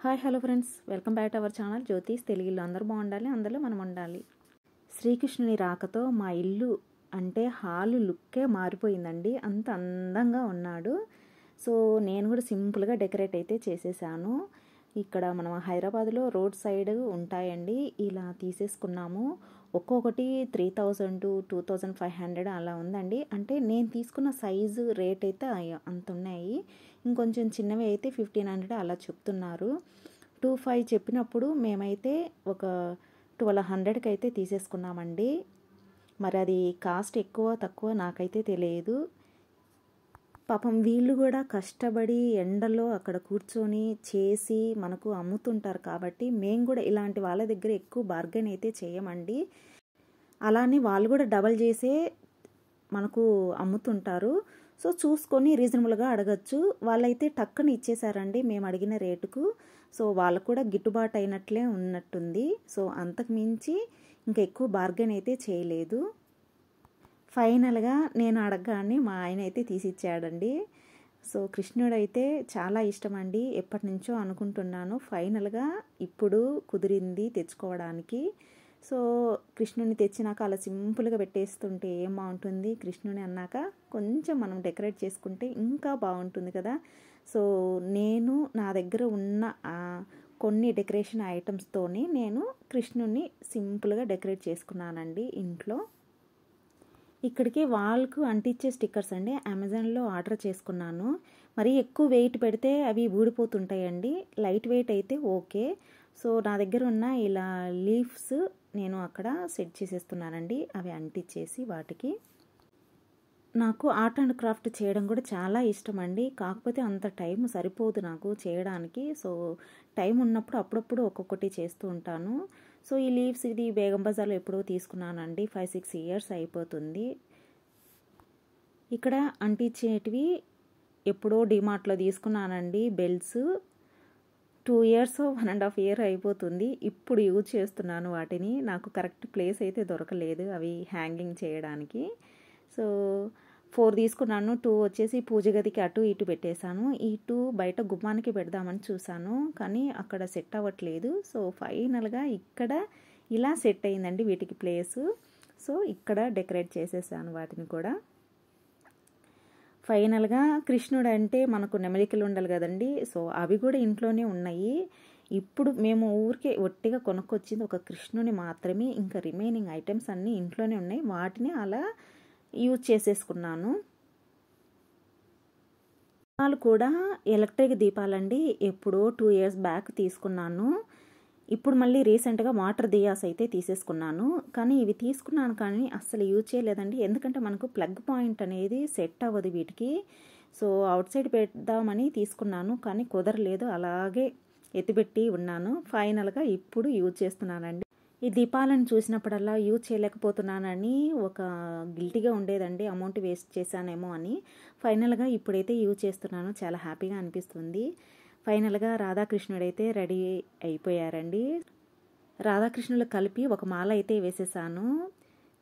Hi hello friends, welcome back to our channel జ్యోతిష్ తెలుగులో. అందరూ బాగుండాలి, అందులో మనం ఉండాలి. శ్రీకృష్ణుని రాకతో మా ఇల్లు అంటే హాలు లుక్కే మారిపోయిందండి. అంత అందంగా ఉన్నాడు. సో నేను కూడా సింపుల్గా డెకరేట్ అయితే చేసేసాను. ఇక్కడ మనం హైదరాబాద్లో రోడ్ సైడ్ ఉంటాయండి, ఇలా తీసేసుకున్నాము. ఒక్కొక్కటి 3000 2500 అలా ఉందండి. అంటే నేను తీసుకున్న సైజు రేట్ అయితే అంత ఉన్నాయి. ఇంకొంచెం చిన్నవి అయితే 1500 అలా చెప్తున్నారు. 25 చెప్పినప్పుడు మేమైతే ఒక 1200కి అయితే తీసేసుకున్నామండి. మరి అది కాస్ట్ ఎక్కువ తక్కువ నాకైతే తెలియదు. పాపం వీళ్ళు కూడా కష్టపడి ఎండలో అక్కడ కూర్చొని చేసి మనకు అమ్ముతుంటారు కాబట్టి మేము కూడా ఇలాంటి వాళ్ళ దగ్గర ఎక్కువ బార్గెన్ అయితే చేయమండి. అలానే వాళ్ళు కూడా డబల్ చేసే మనకు అమ్ముతుంటారు. సో చూసుకొని రీజనబుల్గా అడగచ్చు. వాళ్ళైతే టక్కుని ఇచ్చేసారండి మేము అడిగిన రేటుకు. సో వాళ్ళకు కూడా గిట్టుబాటు అయినట్లే ఉన్నట్టుంది. సో అంతకు మించి ఇంకా ఎక్కువ బార్గెన్ అయితే చేయలేదు. ఫైనల్గా నేను అడగగానే మా ఆయన అయితే తీసిచ్చాడండి. సో కృష్ణుడు అయితే చాలా ఇష్టం అండి, ఎప్పటి నుంచో అనుకుంటున్నాను. ఫైనల్గా ఇప్పుడు కుదిరింది తెచ్చుకోవడానికి. సో కృష్ణుని తెచ్చినాక అలా సింపుల్గా పెట్టేస్తుంటే ఏం బాగుంటుంది. కృష్ణుని అన్నాక కొంచెం మనం డెకరేట్ చేసుకుంటే ఇంకా బాగుంటుంది కదా. సో నేను నా దగ్గర ఉన్న కొన్ని డెకరేషన్ ఐటమ్స్తోని నేను కృష్ణుని సింపుల్గా డెకరేట్ చేసుకున్నానండి ఇంట్లో. ఇక్కడికి వాల్కు అంటించే స్టిక్కర్స్ అండి అమెజాన్లో ఆర్డర్ చేసుకున్నాను. మరి ఎక్కువ వెయిట్ పెడితే అవి ఊడిపోతుంటాయండి. లైట్ వెయిట్ అయితే ఓకే. సో నా దగ్గర ఉన్న ఇలా లీవ్స్ నేను అక్కడ సెట్ చేసేస్తున్నానండి, అవి అంటించేసి వాటికి. నాకు ఆర్ట్ అండ్ క్రాఫ్ట్ చేయడం కూడా చాలా ఇష్టం అండి. కాకపోతే అంత టైం సరిపోదు నాకు చేయడానికి. సో టైం ఉన్నప్పుడు అప్పుడప్పుడు ఒక్కొక్కటి చేస్తూ ఉంటాను. సో ఈ లీవ్స్ ఇది బేగం బజార్లో ఎప్పుడో తీసుకున్నానండి, 5-6 ఇయర్స్ అయిపోతుంది. ఇక్కడ అంటించేటివి ఎప్పుడో డిమార్ట్లో తీసుకున్నానండి. బెల్ట్స్ 2 ఇయర్స్ 1.5 ఇయర్ అయిపోతుంది. ఇప్పుడు యూజ్ చేస్తున్నాను వాటిని. నాకు కరెక్ట్ ప్లేస్ అయితే దొరకలేదు అవి హ్యాంగింగ్ చేయడానికి. సో 4 తీసుకున్నాను. 2 వచ్చేసి పూజ గదికి అటు ఇటు పెట్టేశాను. ఈ 2 బయట గుమ్మానికి పెడదామని చూశాను, కానీ అక్కడ సెట్ అవ్వట్లేదు. సో ఫైనల్గా ఇక్కడ ఇలా సెట్ అయిందండి వీటికి ప్లేసు. సో ఇక్కడ డెకరేట్ చేసేసాను వాటిని కూడా. ఫైనల్గా కృష్ణుడు అంటే మనకు నెమలికలు ఉండాలి కదండి. సో అవి కూడా ఇంట్లోనే ఉన్నాయి. ఇప్పుడు మేము ఊరికే ఒట్టిగా కొనుక్కొచ్చింది ఒక కృష్ణుని మాత్రమే. ఇంకా రిమైనింగ్ ఐటమ్స్ అన్నీ ఇంట్లోనే ఉన్నాయి. వాటిని అలా యూజ్ చేసేసుకున్నాను. దీపాలు కూడా ఎలక్ట్రిక్ దీపాలండి. ఎప్పుడో 2 ఇయర్స్ బ్యాక్ తీసుకున్నాను. ఇప్పుడు మళ్ళీ రీసెంట్గా వాటర్ దియాస్ అయితే తీసేసుకున్నాను. కానీ ఇవి తీసుకున్నాను కానీ అస్సలు యూజ్ చేయలేదండి. ఎందుకంటే మనకు ప్లగ్ పాయింట్ అనేది సెట్ అవ్వదు వీటికి. సో అవుట్ సైడ్ పెడదామని తీసుకున్నాను కానీ కుదరలేదు, అలాగే ఎత్తిపెట్టి ఉన్నాను. ఫైనల్గా ఇప్పుడు యూజ్ చేస్తున్నానండి. ఈ దీపాలను చూసినప్పుడల్లా యూజ్ చేయలేకపోతున్నానని ఒక గిల్టీగా ఉండేదండి, అమౌంట్ వేస్ట్ చేశానేమో అని. ఫైనల్గా ఇప్పుడైతే యూజ్ చేస్తున్నాను, చాలా హ్యాపీగా అనిపిస్తుంది. ఫైనల్గా రాధాకృష్ణుడైతే రెడీ అయిపోయారండి. రాధాకృష్ణులు కలిపి ఒక మాల అయితే వేసేసాను.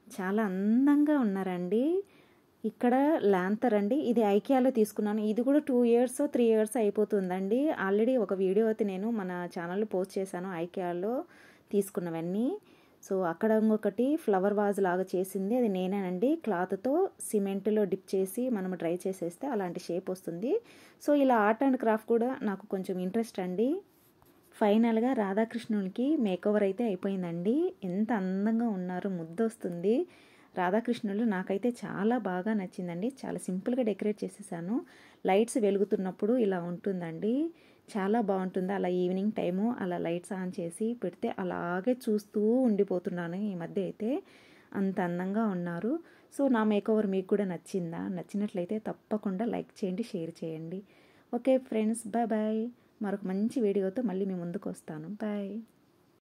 చాలా అందంగా ఉన్నారండి. ఇక్కడ ల్యాంతర్ అండి, ఇది ఐకియాలో తీసుకున్నాను. ఇది కూడా 2 ఇయర్స్ 3 ఇయర్స్ అయిపోతుందండి. ఆల్రెడీ ఒక వీడియో అయితే నేను మన ఛానల్లో పోస్ట్ చేశాను ఐకియాలో తీసుకున్నవన్నీ. సో అక్కడ ఇంకొకటి ఫ్లవర్ వాజ్ లాగా చేసింది, అది నేనేనండి. క్లాత్తో సిమెంట్లో డిప్ చేసి మనం డ్రై చేసేస్తే అలాంటి షేప్ వస్తుంది. సో ఇలా ఆర్ట్ అండ్ క్రాఫ్ట్ కూడా నాకు కొంచెం ఇంట్రెస్ట్ అండి. ఫైనల్గా రాధాకృష్ణునికి మేకోవర్ అయితే అయిపోయిందండి. ఎంత అందంగా ఉన్నారు, ముద్దొస్తుంది. రాధాకృష్ణులు నాకైతే చాలా బాగా నచ్చిందండి. చాలా సింపుల్గా డెకరేట్ చేసేసాను. లైట్స్ వెలుగుతున్నప్పుడు ఇలా ఉంటుందండి, చాలా బాగుంటుంది. అలా ఈవినింగ్ టైము అలా లైట్స్ ఆన్ చేసి పెడితే అలాగే చూస్తూ ఉండిపోతున్నాను. ఈ మధ్య అయితే అంత అందంగా ఉన్నారు. సో నా మేకోవర్ మీకు కూడా నచ్చిందా? నచ్చినట్లయితే తప్పకుండా లైక్ చేయండి, షేర్ చేయండి. Okay friends, bye bye. మరొక మంచి వీడియోతో మళ్ళీ మీ ముందుకు వస్తాను. బాయ్.